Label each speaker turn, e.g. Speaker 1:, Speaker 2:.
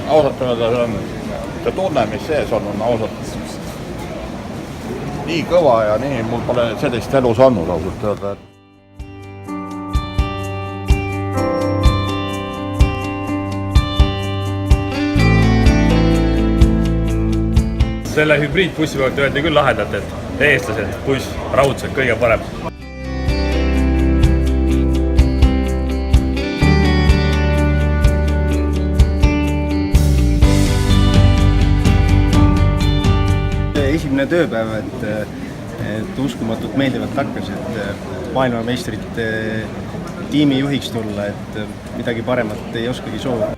Speaker 1: ausalt öelda see tunne, mis sees on ausalt nii kõva ja nii, mul pole sellist elus olnud ausalt öelda.
Speaker 2: Selle hübriidbussi pealt öeldi küll lahedalt, et eestlased, buss, raudselt kõige parem.
Speaker 3: Esimene tööpäev, et uskumatult meeldivalt hakkas, et maailmameistrit tiimi juhiks tulla, et midagi paremat ei oskagi soovida.